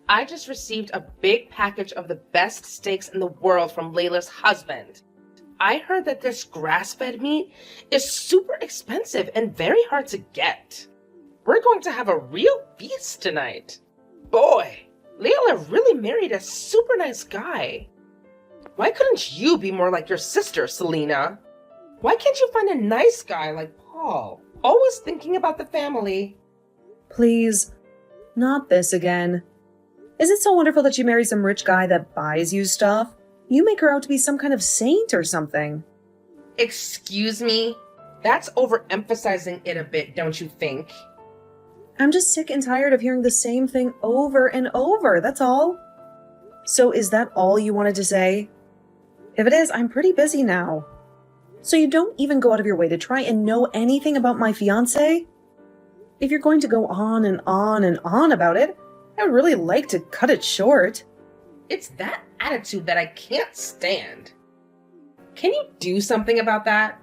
I just received a big package of the best steaks in the world from Layla's husband. I heard that this grass-fed meat is super expensive and very hard to get. We're going to have a real feast tonight. Boy, Layla really married a super nice guy. Why couldn't you be more like your sister, Selena? Why can't you find a nice guy like Paul? Always thinking about the family. Please, not this again. Is it so wonderful that you marry some rich guy that buys you stuff? You make her out to be some kind of saint or something. Excuse me? That's overemphasizing it a bit, don't you think? I'm just sick and tired of hearing the same thing over and over, that's all. So is that all you wanted to say? If it is, I'm pretty busy now. So you don't even go out of your way to try and know anything about my fiancé? If you're going to go on and on and on about it, I would really like to cut it short. It's that attitude that I can't stand. Can you do something about that?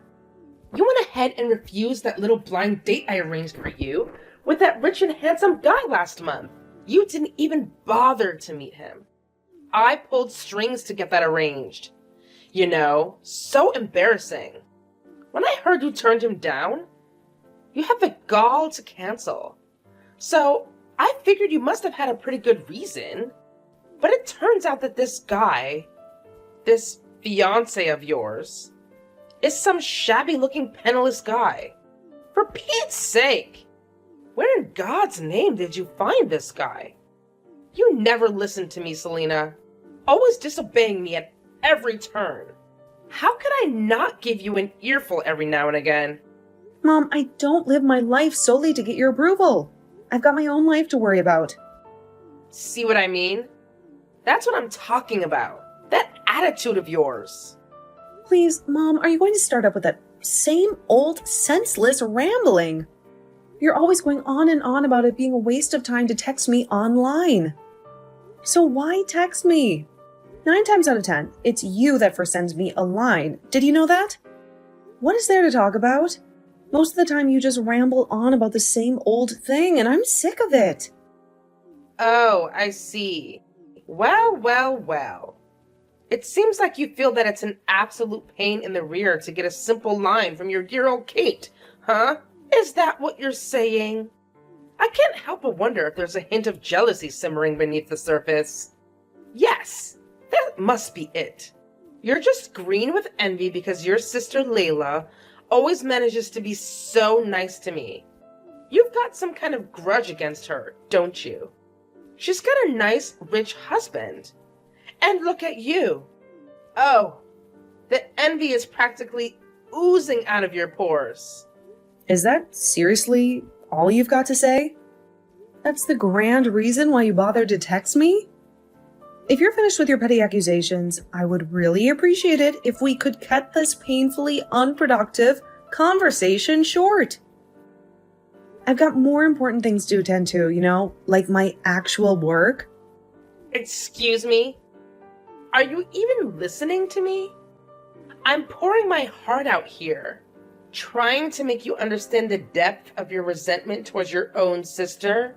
You went ahead and refused that little blind date I arranged for you with that rich and handsome guy last month. You didn't even bother to meet him. I pulled strings to get that arranged. You know, so embarrassing. When I heard you turned him down, you had the gall to cancel. So I figured you must have had a pretty good reason. But it turns out that this guy, this fiancé of yours, is some shabby-looking penniless guy. For Pete's sake! Where in God's name did you find this guy? You never listened to me, Selena. Always disobeying me at every turn. How could I not give you an earful every now and again? Mom, I don't live my life solely to get your approval. I've got my own life to worry about. See what I mean? That's what I'm talking about. That attitude of yours. Please, Mom, are you going to start up with that same old senseless rambling? You're always going on and on about it being a waste of time to text me online. So why text me? 9 times out of 10, it's you that first sends me a line. Did you know that? What is there to talk about? Most of the time you just ramble on about the same old thing, and I'm sick of it. Oh, I see. Well. It seems like you feel that it's an absolute pain in the rear to get a simple line from your dear old Kate, huh? Is that what you're saying? I can't help but wonder if there's a hint of jealousy simmering beneath the surface. Yes, that must be it. You're just green with envy because your sister Layla always manages to be so nice to me. You've got some kind of grudge against her, don't you? She's got a nice, rich husband. And look at you. Oh, the envy is practically oozing out of your pores. Is that seriously all you've got to say? That's the grand reason why you bothered to text me? If you're finished with your petty accusations, I would really appreciate it if we could cut this painfully unproductive conversation short. I've got more important things to attend to, like my actual work. Excuse me? Are you even listening to me? I'm pouring my heart out here, trying to make you understand the depth of your resentment towards your own sister.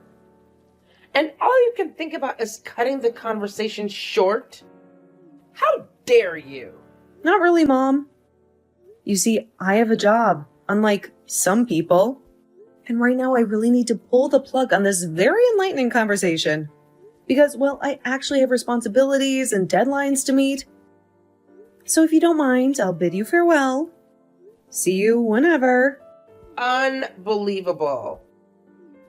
And all you can think about is cutting the conversation short? How dare you? Not really, Mom. You see, I have a job, unlike some people. And right now I really need to pull the plug on this very enlightening conversation. Because, well, I actually have responsibilities and deadlines to meet. So if you don't mind, I'll bid you farewell. See you whenever. Unbelievable.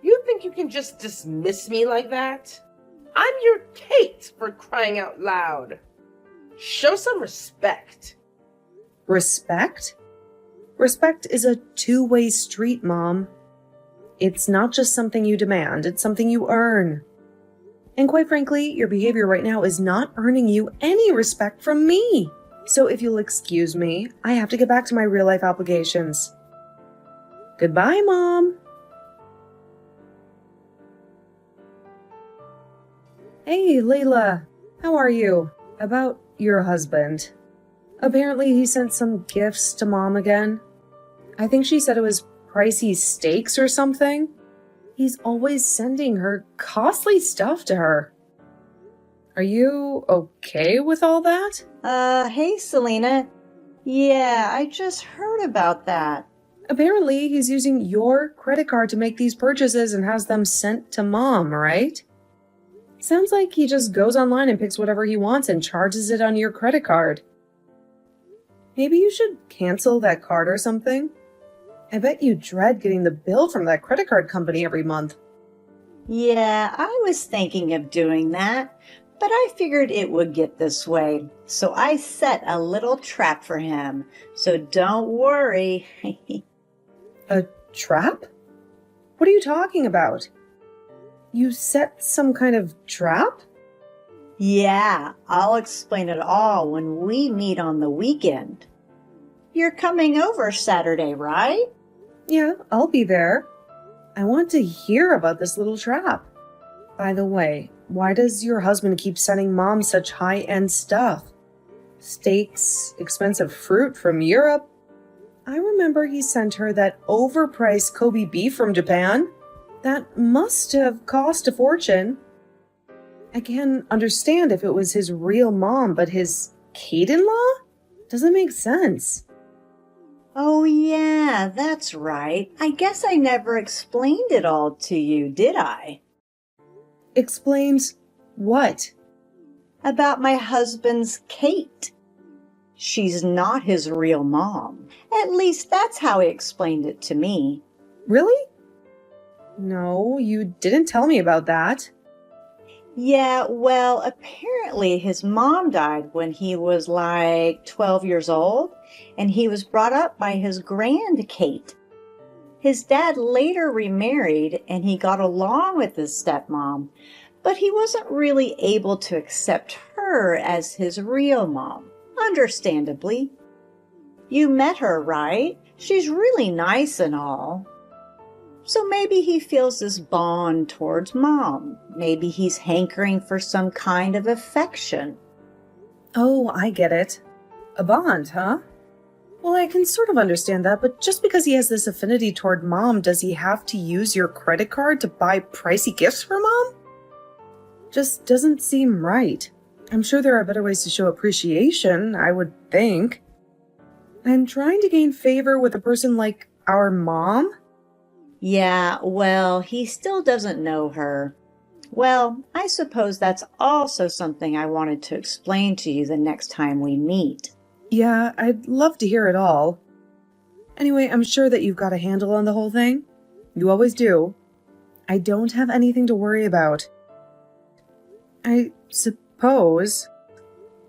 You think you can just dismiss me like that? I'm your Kate, for crying out loud. Show some respect. Respect? Respect is a two-way street, Mom. It's not just something you demand, it's something you earn. And quite frankly, your behavior right now is not earning you any respect from me. So if you'll excuse me, I have to get back to my real-life obligations. Goodbye, Mom. Hey, Layla. How are you? About your husband. Apparently he sent some gifts to Mom again. I think she said it was pricey steaks or something. He's always sending her costly stuff to her. Are you okay with all that? Hey, Selena. Yeah, I just heard about that. Apparently, he's using your credit card to make these purchases and has them sent to Mom, right? Sounds like he just goes online and picks whatever he wants and charges it on your credit card. Maybe you should cancel that card or something? I bet you dread getting the bill from that credit card company every month. Yeah, I was thinking of doing that, but I figured it would get this way. So I set a little trap for him. So don't worry. A trap? What are you talking about? You set some kind of trap? Yeah, I'll explain it all when we meet on the weekend. You're coming over Saturday, right? Yeah, I'll be there. I want to hear about this little trap. By the way, why does your husband keep sending Mom such high-end stuff? Steaks, expensive fruit from Europe. I remember he sent her that overpriced Kobe beef from Japan. That must have cost a fortune. I can understand if it was his real mom, but his Kate-in-law? Doesn't make sense. Oh, yeah, that's right. I guess I never explained it all to you, did I? Explains what? About my husband's Kate. She's not his real mom. At least that's how he explained it to me. Really? No, you didn't tell me about that. Yeah, well, apparently his mom died when he was like 12 years old, and he was brought up by his grand Kate. His dad later remarried, and he got along with his stepmom, but he wasn't really able to accept her as his real mom, understandably. You met her, right? She's really nice and all. So maybe he feels this bond towards Mom. Maybe he's hankering for some kind of affection. Oh, I get it. A bond, huh? Well, I can sort of understand that, but just because he has this affinity toward Mom, does he have to use your credit card to buy pricey gifts for Mom? Just doesn't seem right. I'm sure there are better ways to show appreciation, I would think. I'm trying to gain favor with a person like our mom? Yeah, well, he still doesn't know her. Well, I suppose that's also something I wanted to explain to you the next time we meet. Yeah, I'd love to hear it all. Anyway, I'm sure that you've got a handle on the whole thing. You always do. I don't have anything to worry about. I suppose,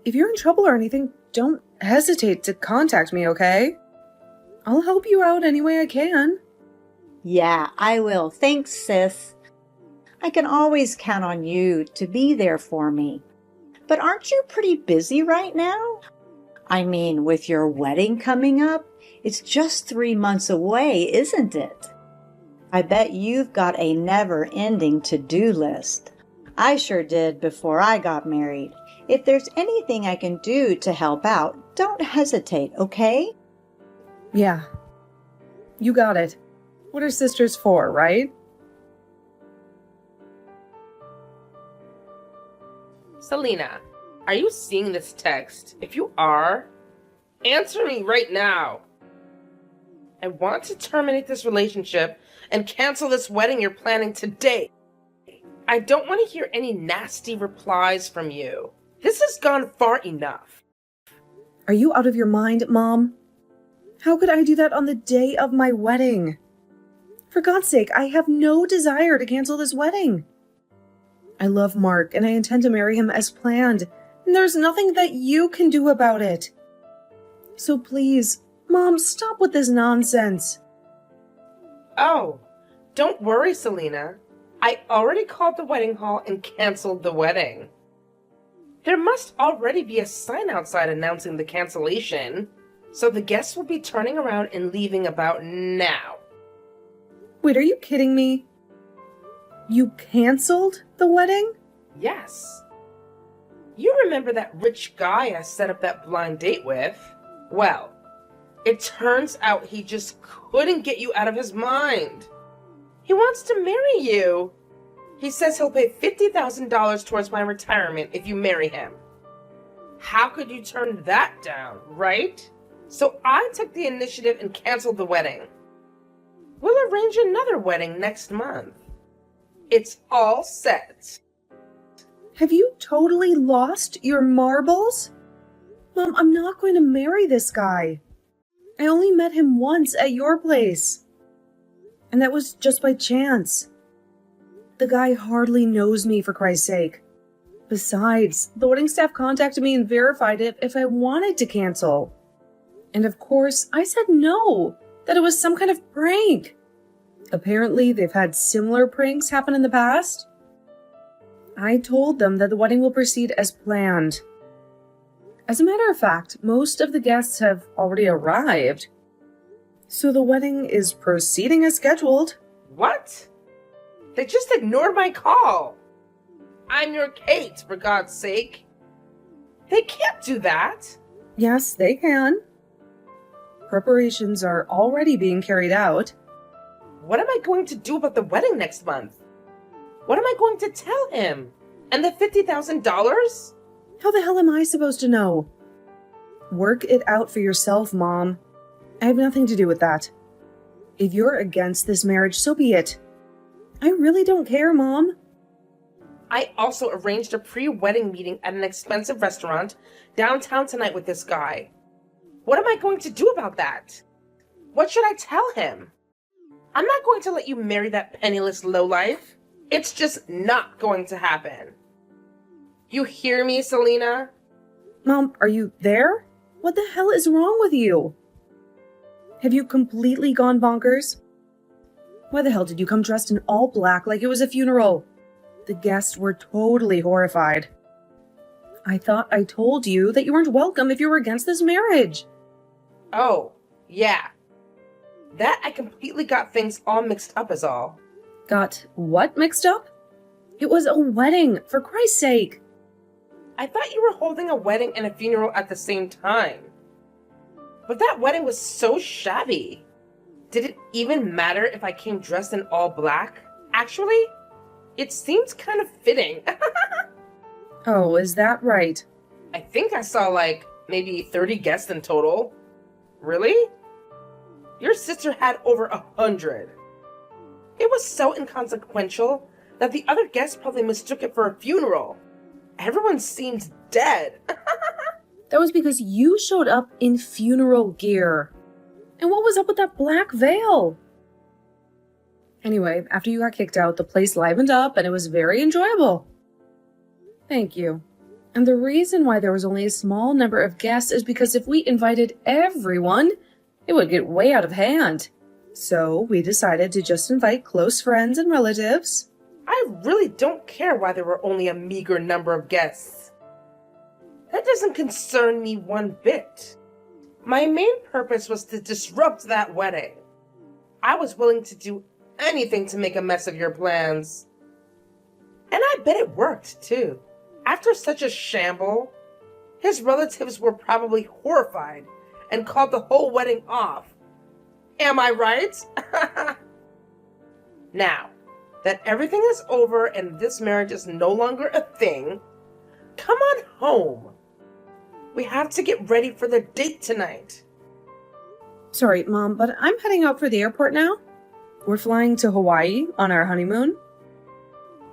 if you're in trouble or anything, don't hesitate to contact me, okay? I'll help you out any way I can. Yeah, I will. Thanks, sis. I can always count on you to be there for me. But aren't you pretty busy right now? I mean, with your wedding coming up, it's just 3 months away, isn't it? I bet you've got a never-ending to-do list. I sure did before I got married. If there's anything I can do to help out, don't hesitate, okay? Yeah. You got it. What are sisters for, right? Selena, are you seeing this text? If you are, answer me right now. I want to terminate this relationship and cancel this wedding you're planning today. I don't want to hear any nasty replies from you. This has gone far enough. Are you out of your mind, Mom? How could I do that on the day of my wedding? For God's sake, I have no desire to cancel this wedding. I love Mark, and I intend to marry him as planned, and there's nothing that you can do about it. So please, Mom, stop with this nonsense. Oh, don't worry, Selena. I already called the wedding hall and canceled the wedding. There must already be a sign outside announcing the cancellation, so the guests will be turning around and leaving about now. Wait, are you kidding me? You canceled the wedding? Yes. You remember that rich guy I set up that blind date with? Well, it turns out he just couldn't get you out of his mind. He wants to marry you. He says he'll pay $50,000 towards my retirement if you marry him. How could you turn that down, right? So I took the initiative and canceled the wedding. We'll arrange another wedding next month. It's all set. Have you totally lost your marbles? Mom, I'm not going to marry this guy. I only met him once at your place. And that was just by chance. The guy hardly knows me, for Christ's sake. Besides, the wedding staff contacted me and verified it if I wanted to cancel. And of course, I said no, that it was some kind of prank. Apparently, they've had similar pranks happen in the past. I told them that the wedding will proceed as planned. As a matter of fact, most of the guests have already arrived. So the wedding is proceeding as scheduled. What? They just ignored my call. I'm your Kate, for God's sake. They can't do that. Yes, they can. Preparations are already being carried out. What am I going to do about the wedding next month? What am I going to tell him? And the $50,000? How the hell am I supposed to know? Work it out for yourself, Mom. I have nothing to do with that. If you're against this marriage, so be it. I really don't care, Mom. I also arranged a pre-wedding meeting at an expensive restaurant downtown tonight with this guy. What am I going to do about that? What should I tell him? I'm not going to let you marry that penniless lowlife. It's just not going to happen. You hear me, Selena? Mom, are you there? What the hell is wrong with you? Have you completely gone bonkers? Why the hell did you come dressed in all black like it was a funeral? The guests were totally horrified. I thought I told you that you weren't welcome if you were against this marriage. Oh, yeah. That I completely got things all mixed up is all. Got what mixed up? It was a wedding, for Christ's sake. I thought you were holding a wedding and a funeral at the same time. But that wedding was so shabby. Did it even matter if I came dressed in all black? Actually, it seems kind of fitting. Oh, is that right? I think I saw maybe 30 guests in total. Really? Your sister had over 100. It was so inconsequential that the other guests probably mistook it for a funeral. Everyone seemed dead. That was because you showed up in funeral gear. And what was up with that black veil? Anyway, after you got kicked out, the place livened up and it was very enjoyable. Thank you. And the reason why there was only a small number of guests is because if we invited everyone, it would get way out of hand. So we decided to just invite close friends and relatives. I really don't care why there were only a meager number of guests. That doesn't concern me one bit. My main purpose was to disrupt that wedding. I was willing to do anything to make a mess of your plans. And I bet it worked, too. After such a shamble, his relatives were probably horrified and called the whole wedding off. Am I right? Now, that everything is over and this marriage is no longer a thing, come on home. We have to get ready for the date tonight. Sorry, Mom, but I'm heading out for the airport now. We're flying to Hawaii on our honeymoon.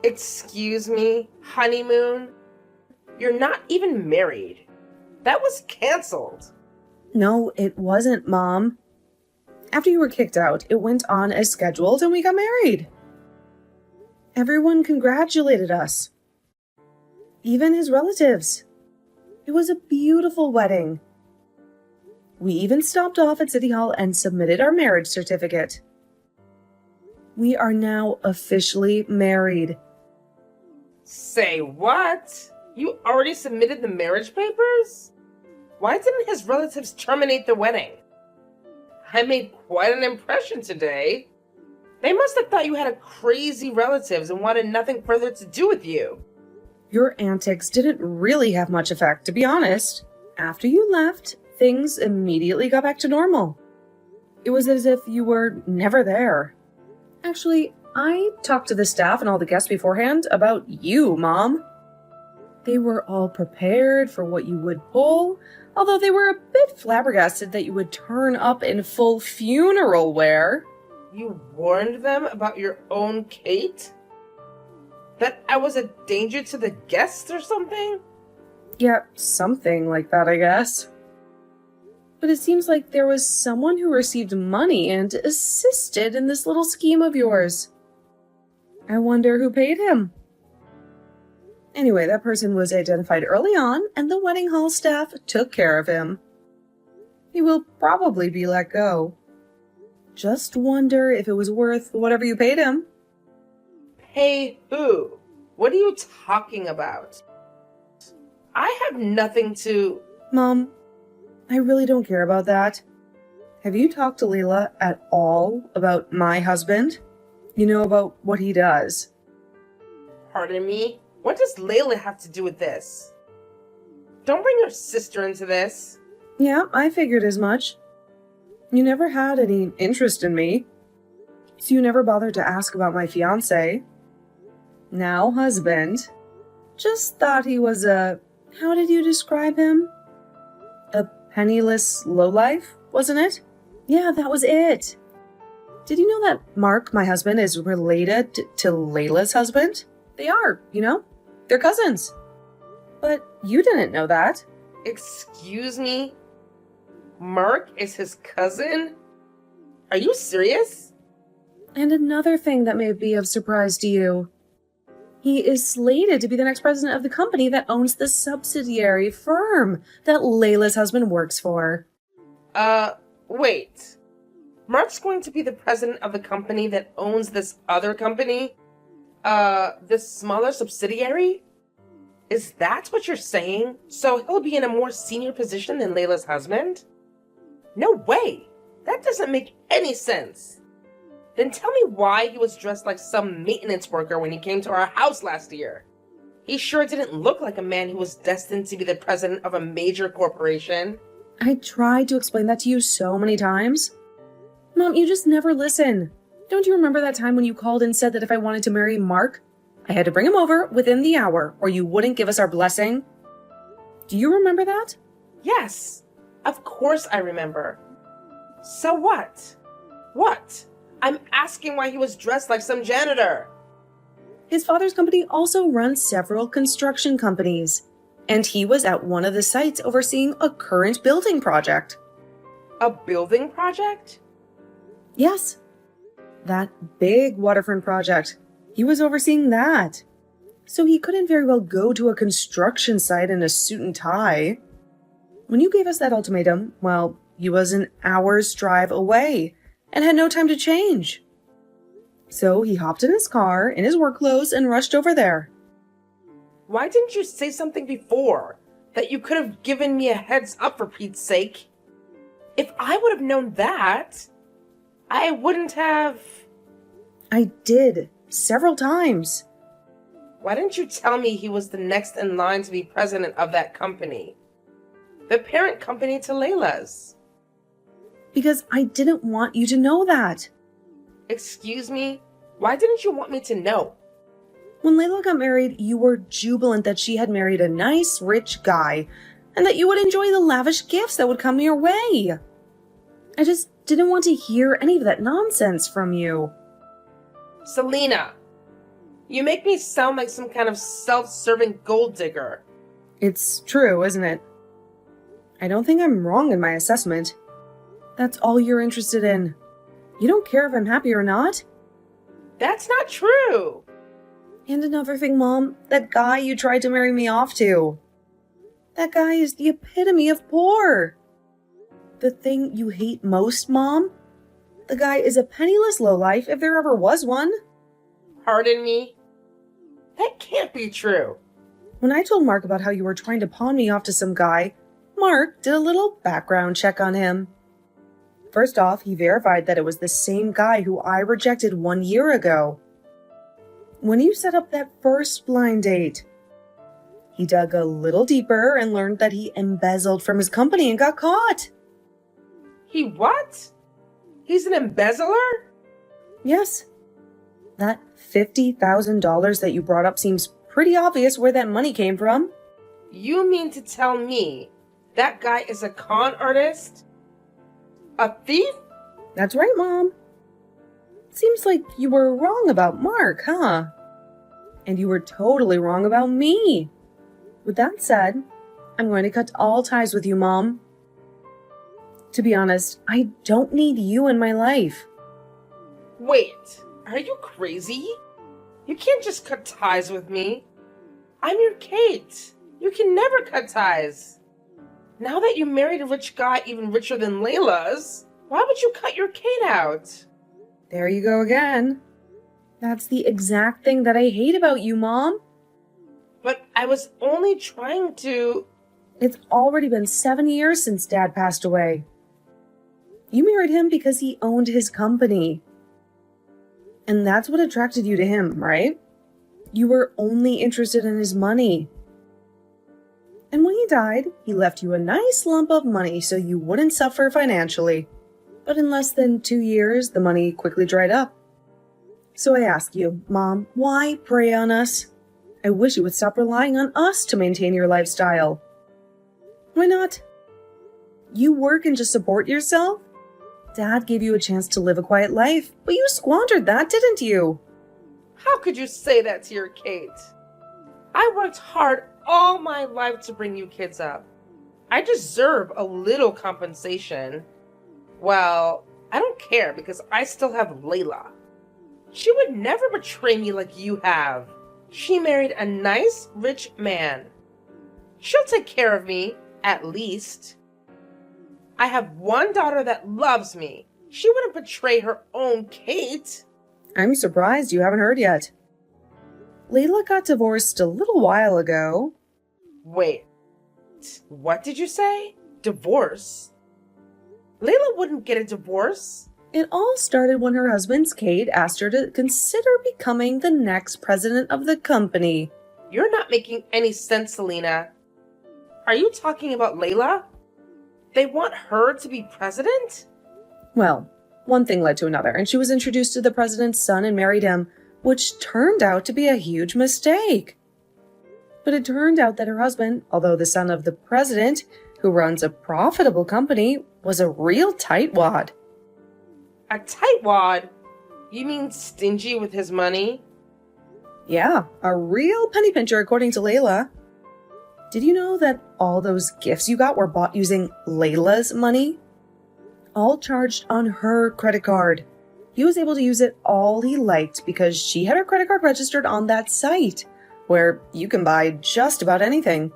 Excuse me, honeymoon? You're not even married. That was canceled. No, it wasn't, Mom. After you were kicked out, it went on as scheduled and we got married. Everyone congratulated us. Even his relatives. It was a beautiful wedding. We even stopped off at City Hall and submitted our marriage certificate. We are now officially married. Say what? You already submitted the marriage papers? Why didn't his relatives terminate the wedding? I made quite an impression today. They must have thought you had a crazy relatives and wanted nothing further to do with you. Your antics didn't really have much effect, to be honest. After you left, things immediately got back to normal. It was as if you were never there. Actually, I talked to the staff and all the guests beforehand about you, Mom. They were all prepared for what you would pull, although they were a bit flabbergasted that you would turn up in full funeral wear. You warned them about your own Kate? That I was a danger to the guests or something? Yeah, something like that, I guess. But it seems like there was someone who received money and assisted in this little scheme of yours. I wonder who paid him. Anyway, that person was identified early on, and the wedding hall staff took care of him. He will probably be let go. Just wonder if it was worth whatever you paid him. Pay who? What are you talking about? I have nothing to... Mom, I really don't care about that. Have you talked to Layla at all about my husband? You know, about what he does. Pardon me? What does Layla have to do with this? Don't bring your sister into this. Yeah, I figured as much. You never had any interest in me, so you never bothered to ask about my fiancé. Now husband. Just thought he was a... How did you describe him? A penniless lowlife, wasn't it? Yeah, that was it. Did you know that Mark, my husband, is related to Layla's husband? They are, you know? They're cousins. But you didn't know that. Excuse me? Mark is his cousin? Are you serious? And another thing that may be of surprise to you. He is slated to be the next president of the company that owns the subsidiary firm that Layla's husband works for. Wait. Mark's going to be the president of the company that owns this other company? This smaller subsidiary? Is that what you're saying? So he'll be in a more senior position than Layla's husband? No way! That doesn't make any sense. Then tell me why he was dressed like some maintenance worker when he came to our house last year. He sure didn't look like a man who was destined to be the president of a major corporation. I tried to explain that to you so many times. Mom, you just never listen. Don't you remember that time when you called and said that if I wanted to marry Mark, I had to bring him over within the hour or you wouldn't give us our blessing? Do you remember that? Yes, of course I remember. So what? What? I'm asking why he was dressed like some janitor. His father's company also runs several construction companies, and he was at one of the sites overseeing a current building project. A building project? Yes, that big waterfront project. He was overseeing that. So he couldn't very well go to a construction site in a suit and tie. When you gave us that ultimatum, well, he was an hour's drive away and had no time to change. So he hopped in his car, in his work clothes, and rushed over there. Why didn't you say something before? That you could have given me a heads up, for Pete's sake. If I would have known that, I wouldn't have... I did, several times. Why didn't you tell me he was the next in line to be president of that company? The parent company to Layla's. Because I didn't want you to know that. Excuse me? Why didn't you want me to know? When Layla got married, you were jubilant that she had married a nice, rich guy, and that you would enjoy the lavish gifts that would come your way. I just didn't want to hear any of that nonsense from you. Selena, you make me sound like some kind of self-serving gold digger. It's true, isn't it? I don't think I'm wrong in my assessment. That's all you're interested in. You don't care if I'm happy or not. That's not true. And another thing, Mom, that guy you tried to marry me off to. That guy is the epitome of poor. The thing you hate most, Mom? The guy is a penniless lowlife if there ever was one. Pardon me? That can't be true. When I told Mark about how you were trying to pawn me off to some guy, Mark did a little background check on him. First off, he verified that it was the same guy who I rejected 1 year ago. When you set up that first blind date, he dug a little deeper and learned that he embezzled from his company and got caught. He what? He's an embezzler? Yes. That $50,000 that you brought up seems pretty obvious where that money came from. You mean to tell me that guy is a con artist? A thief? That's right, Mom. Seems like you were wrong about Mark, huh? And you were totally wrong about me. With that said, I'm going to cut all ties with you, Mom. To be honest, I don't need you in my life. Wait, are you crazy? You can't just cut ties with me. I'm your Kate. You can never cut ties. Now that you married a rich guy even richer than Layla's, why would you cut your Kate out? There you go again. That's the exact thing that I hate about you, Mom. But I was only trying to... It's already been 7 years since Dad passed away. You married him because he owned his company. And that's what attracted you to him, right? You were only interested in his money. And when he died, he left you a nice lump of money so you wouldn't suffer financially. But in less than 2 years, the money quickly dried up. So I ask you, Mom, why prey on us? I wish you would stop relying on us to maintain your lifestyle. Why not? You work and just support yourself? Dad gave you a chance to live a quiet life, but you squandered that, didn't you? How could you say that to your Kate? I worked hard all my life to bring you kids up. I deserve a little compensation. Well, I don't care because I still have Layla. She would never betray me like you have. She married a nice, rich man. She'll take care of me, at least. I have one daughter that loves me. She wouldn't betray her own Kate. I'm surprised you haven't heard yet. Layla got divorced a little while ago. Wait, what did you say? Divorce? Layla wouldn't get a divorce. It all started when her husband's Kate asked her to consider becoming the next president of the company. You're not making any sense, Selena. Are you talking about Layla? They want her to be president? Well, one thing led to another, and she was introduced to the president's son and married him, which turned out to be a huge mistake. But it turned out that her husband, although the son of the president, who runs a profitable company, was a real tightwad. A tightwad? You mean stingy with his money? Yeah, a real penny pincher according to Layla. Did you know that all those gifts you got were bought using Layla's money? All charged on her credit card. He was able to use it all he liked because she had her credit card registered on that site, where you can buy just about anything.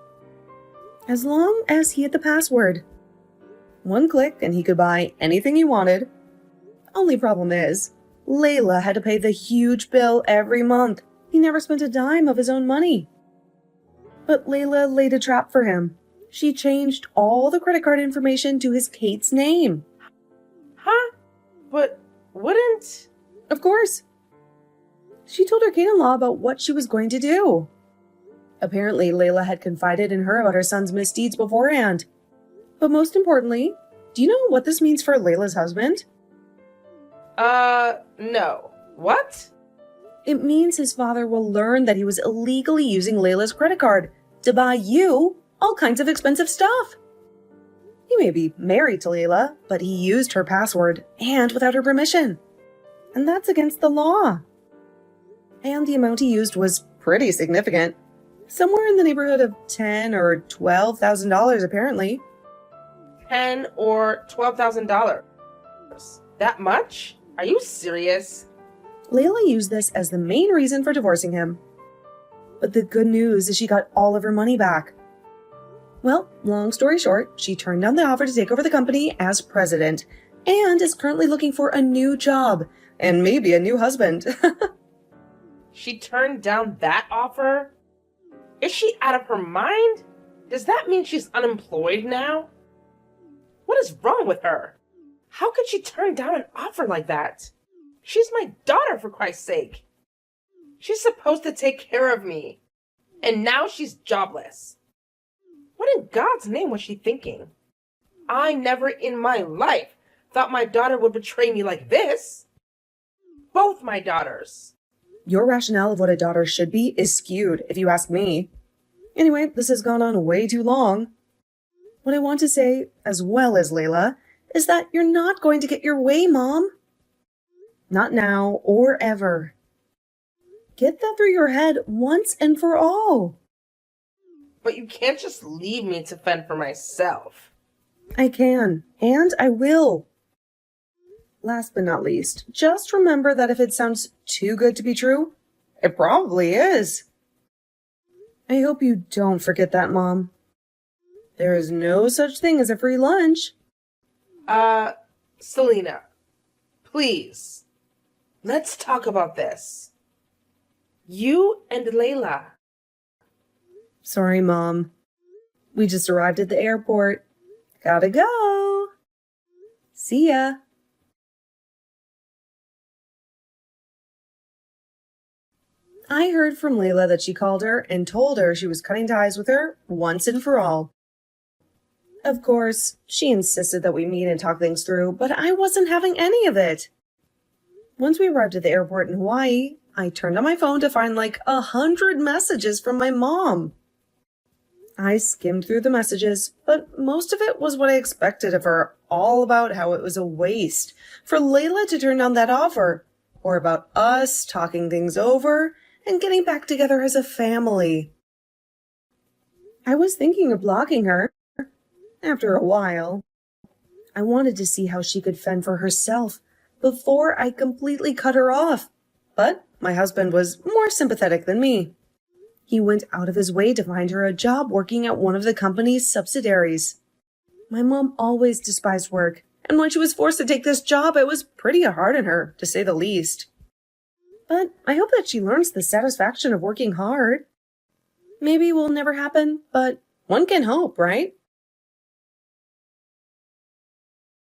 As long as he had the password. One click and he could buy anything he wanted. Only problem is, Layla had to pay the huge bill every month. He never spent a dime of his own money. But Layla laid a trap for him. She changed all the credit card information to his Kate's name. Huh? But wouldn't... Of course. She told her Kate-in-law about what she was going to do. Apparently, Layla had confided in her about her son's misdeeds beforehand. But most importantly, do you know what this means for Layla's husband? No. What? It means his father will learn that he was illegally using Layla's credit card to buy you all kinds of expensive stuff. He may be married to Layla, but he used her password and without her permission. And that's against the law. And the amount he used was pretty significant. Somewhere in the neighborhood of $10,000 or $12,000 apparently. $10,000 or $12,000? That much? Are you serious? Layla used this as the main reason for divorcing him. But the good news is she got all of her money back. Well, long story short, she turned down the offer to take over the company as president and is currently looking for a new job and maybe a new husband. She turned down that offer? Is she out of her mind? Does that mean she's unemployed now? What is wrong with her? How could she turn down an offer like that? She's my daughter, for Christ's sake. She's supposed to take care of me. And now she's jobless. What in God's name was she thinking? I never in my life thought my daughter would betray me like this. Both my daughters. Your rationale of what a daughter should be is skewed, if you ask me. Anyway, this has gone on way too long. What I want to say, as well as Layla, is that you're not going to get your way, Mom. Not now or ever. Get that through your head once and for all. But you can't just leave me to fend for myself. I can, and I will. Last but not least, just remember that if it sounds too good to be true, it probably is. I hope you don't forget that, Mom. There is no such thing as a free lunch. Selena, please, let's talk about this. You and Layla. Sorry, Mom. We just arrived at the airport. Gotta go. See ya. I heard from Layla that she called her and told her she was cutting ties with her once and for all. Of course, she insisted that we meet and talk things through, but I wasn't having any of it. Once we arrived at the airport in Hawaii, I turned on my phone to find like 100 messages from my mom. I skimmed through the messages, but most of it was what I expected of her, all about how it was a waste for Layla to turn down that offer, or about us talking things over and getting back together as a family. I was thinking of blocking her. After a while, I wanted to see how she could fend for herself before I completely cut her off. But my husband was more sympathetic than me. He went out of his way to find her a job working at one of the company's subsidiaries. My mom always despised work, and when she was forced to take this job, it was pretty hard on her, to say the least. But I hope that she learns the satisfaction of working hard. Maybe it will never happen, but one can hope, right?